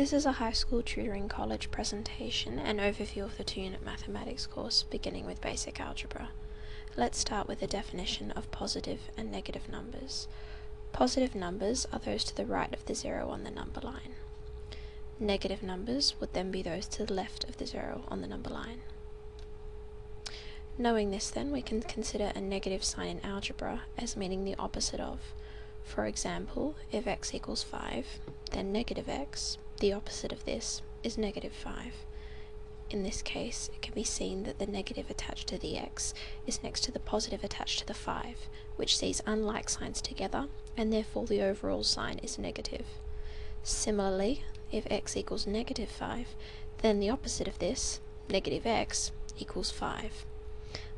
This is a high school tutoring college presentation and overview of the 2-unit mathematics course beginning with basic algebra. Let's start with a definition of positive and negative numbers. Positive numbers are those to the right of the zero on the number line. Negative numbers would then be those to the left of the zero on the number line. Knowing this then, we can consider a negative sign in algebra as meaning the opposite of. For example, if x equals 5, then negative x, the opposite of this, is negative 5. In this case, it can be seen that the negative attached to the x is next to the positive attached to the 5, which sees unlike signs together, and therefore the overall sign is negative. Similarly, if x equals negative 5, then the opposite of this, negative x, equals 5.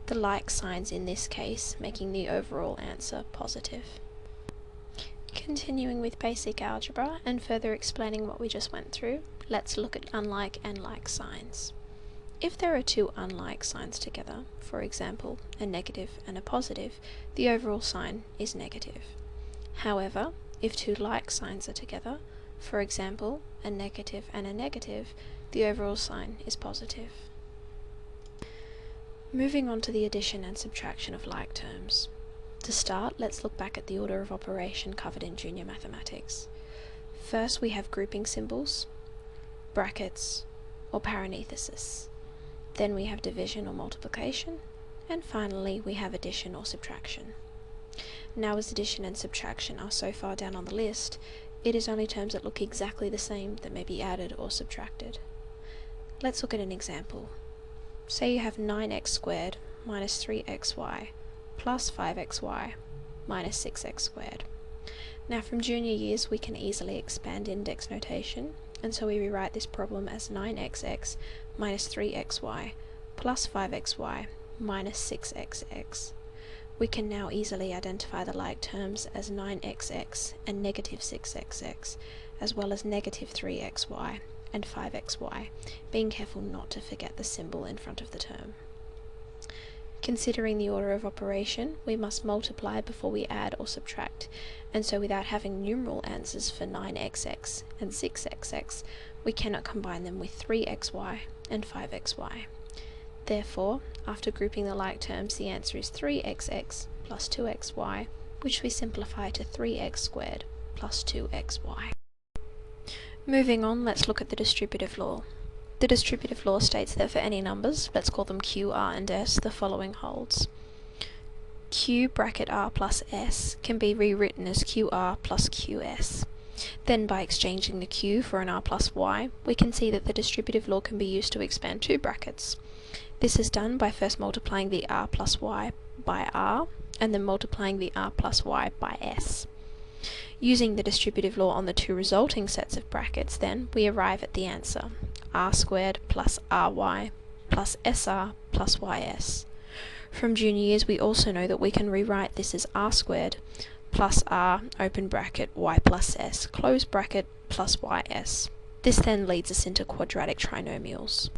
The like signs in this case making the overall answer positive. Continuing with basic algebra and further explaining what we just went through, let's look at unlike and like signs. If there are two unlike signs together, for example, a negative and a positive, the overall sign is negative. However, if two like signs are together, for example, a negative and a negative, the overall sign is positive. Moving on to the addition and subtraction of like terms. To start, let's look back at the order of operation covered in junior mathematics. First we have grouping symbols, brackets, or parenthesis. Then we have division or multiplication, and finally we have addition or subtraction. Now as addition and subtraction are so far down on the list, it is only terms that look exactly the same that may be added or subtracted. Let's look at an example. Say you have 9x squared minus 3xy plus 5xy minus 6x squared. Now from junior years we can easily expand index notation, and so we rewrite this problem as 9xx minus 3xy plus 5xy minus 6xx. We can now easily identify the like terms as 9xx and negative 6xx, as well as negative 3xy and 5xy, being careful not to forget the symbol in front of the term. Considering the order of operation, we must multiply before we add or subtract, and so without having numeral answers for 9xx and 6xx, we cannot combine them with 3xy and 5xy. Therefore, after grouping the like terms, the answer is 3xx plus 2xy, which we simplify to 3x squared plus 2xy. Moving on, let's look at the distributive law. The distributive law states that for any numbers, let's call them q, r, and s, the following holds. Q bracket r plus s can be rewritten as qr plus qs. Then by exchanging the q for an r plus y, we can see that the distributive law can be used to expand two brackets. This is done by first multiplying the r plus y by r, and then multiplying the r plus y by s. Using the distributive law on the two resulting sets of brackets, then, we arrive at the answer, r squared plus ry plus sr plus ys. From junior years we also know that we can rewrite this as r squared plus r open bracket y plus s close bracket plus ys. This then leads us into quadratic trinomials.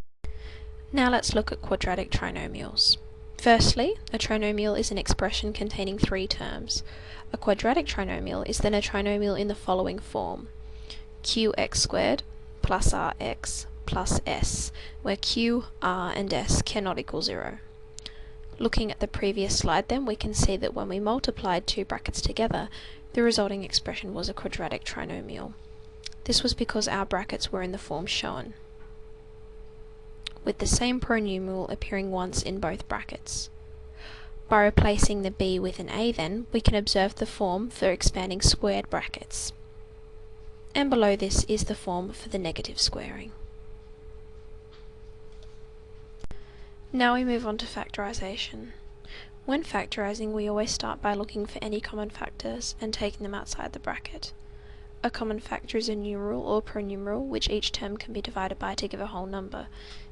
Now let's look at quadratic trinomials. Firstly, a trinomial is an expression containing three terms. A quadratic trinomial is then a trinomial in the following form: qx squared plus rx plus s, where q, r, and s cannot equal 0. Looking at the previous slide then, we can see that when we multiplied two brackets together, the resulting expression was a quadratic trinomial. This was because our brackets were in the form shown, with the same pronumeral appearing once in both brackets. By replacing the b with an a then, we can observe the form for expanding squared brackets. And below this is the form for the negative squaring. Now we move on to factorization. When factorizing, we always start by looking for any common factors and taking them outside the bracket. A common factor is a numeral or pronumeral which each term can be divided by to give a whole number.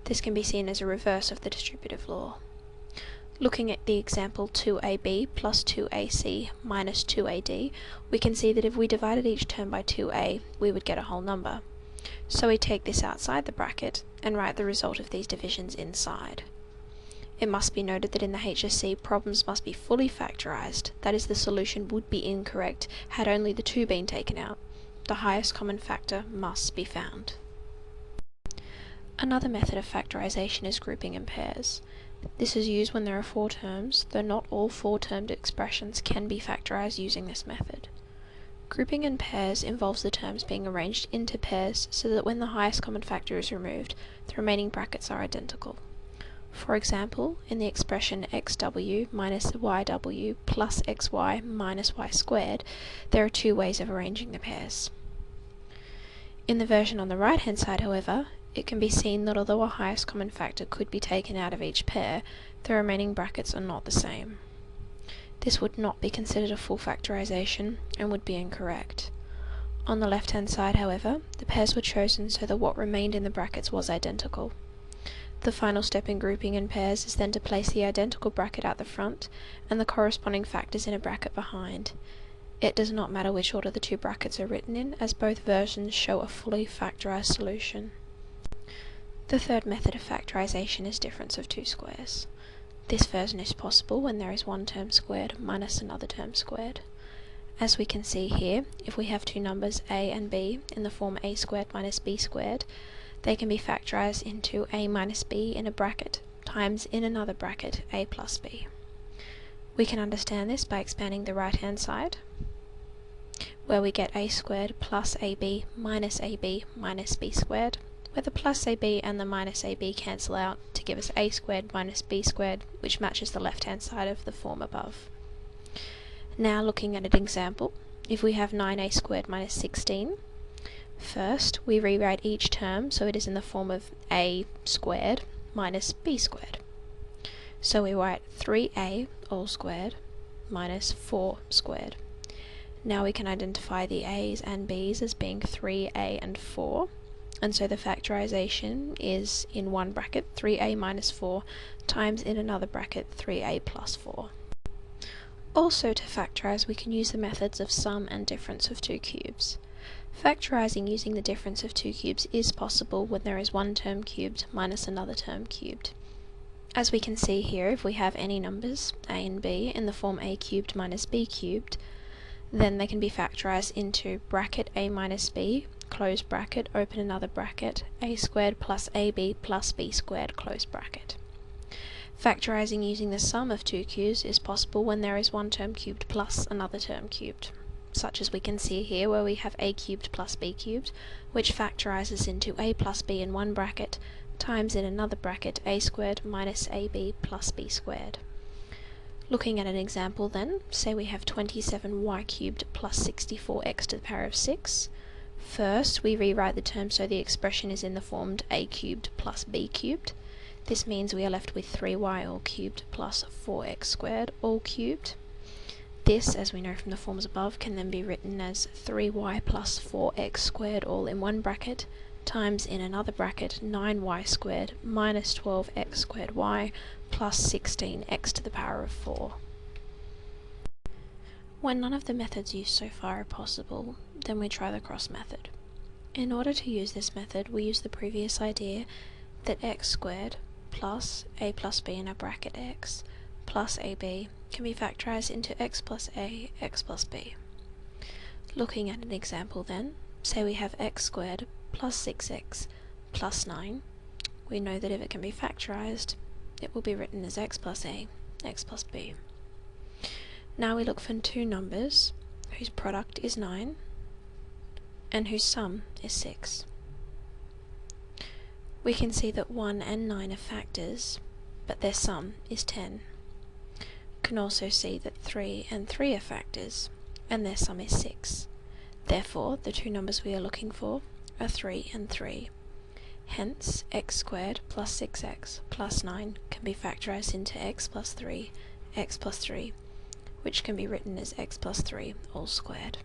This can be seen as a reverse of the distributive law. Looking at the example 2ab plus 2ac minus 2ad, we can see that if we divided each term by 2a, we would get a whole number. So we take this outside the bracket and write the result of these divisions inside. It must be noted that in the HSC, problems must be fully factorized, that is, the solution would be incorrect had only the 2 been taken out. the highest common factor must be found. Another method of factorisation is grouping in pairs. This is used when there are 4 terms, though not all 4-termed expressions can be factorised using this method. Grouping in pairs involves the terms being arranged into pairs so that when the highest common factor is removed, the remaining brackets are identical. For example, in the expression xw minus yw plus xy minus y squared, there are 2 ways of arranging the pairs. In the version on the right hand side, however, it can be seen that although a highest common factor could be taken out of each pair, the remaining brackets are not the same. This would not be considered a full factorisation and would be incorrect. On the left hand side, however, the pairs were chosen so that what remained in the brackets was identical. The final step in grouping in pairs is then to place the identical bracket at the front and the corresponding factors in a bracket behind. It does not matter which order the 2 brackets are written in, as both versions show a fully factorised solution. The third method of factorisation is difference of 2 squares. This version is possible when there is one term squared minus another term squared. As we can see here, if we have 2 numbers a and b in the form a squared minus b squared, they can be factorised into a minus b in a bracket times in another bracket a plus b. We can understand this by expanding the right hand side, where we get a squared plus ab minus b squared, where the plus ab and the minus ab cancel out to give us a squared minus b squared, which matches the left hand side of the form above. Now looking at an example, if we have 9a squared minus 16, first we rewrite each term so it is in the form of a squared minus b squared. So we write 3a all squared minus 4 squared. Now we can identify the a's and b's as being 3a and 4. And so the factorisation is in one bracket 3a minus 4 times in another bracket 3a plus 4. Also to factorise we can use the methods of sum and difference of 2 cubes. Factorising using the difference of 2 cubes is possible when there is one term cubed minus another term cubed. As we can see here, if we have any numbers, a and b, in the form a cubed minus b cubed, then they can be factorised into bracket a minus b, close bracket, open another bracket, a squared plus ab plus b squared, close bracket. Factorising using the sum of 2 cubes is possible when there is one term cubed plus another term cubed, such as we can see here where we have a cubed plus b cubed, which factorises into a plus b in one bracket, times in another bracket a squared minus ab plus b squared. Looking at an example then, say we have 27y cubed plus 64x to the power of 6. First, we rewrite the term so the expression is in the form a cubed plus b cubed. This means we are left with 3y all cubed plus 4x squared all cubed. This, as we know from the forms above, can then be written as 3y plus 4x squared all in one bracket, times in another bracket 9y squared minus 12x squared y plus 16x to the power of 4. When none of the methods used so far are possible, then we try the cross method. In order to use this method, we use the previous idea that x squared plus a plus b in a bracket x plus ab can be factorised into x plus a, x plus b. Looking at an example then, say we have x squared plus 6x plus 9. We know that if it can be factorised, it will be written as x plus a, x plus b. Now we look for 2 numbers whose product is 9 and whose sum is 6. We can see that 1 and 9 are factors, but their sum is 10. We can also see that 3 and 3 are factors, and their sum is 6. Therefore, the 2 numbers we are looking for are 3 and 3. Hence, x squared plus 6x plus 9 can be factorised into x plus 3, which can be written as x plus 3 all squared.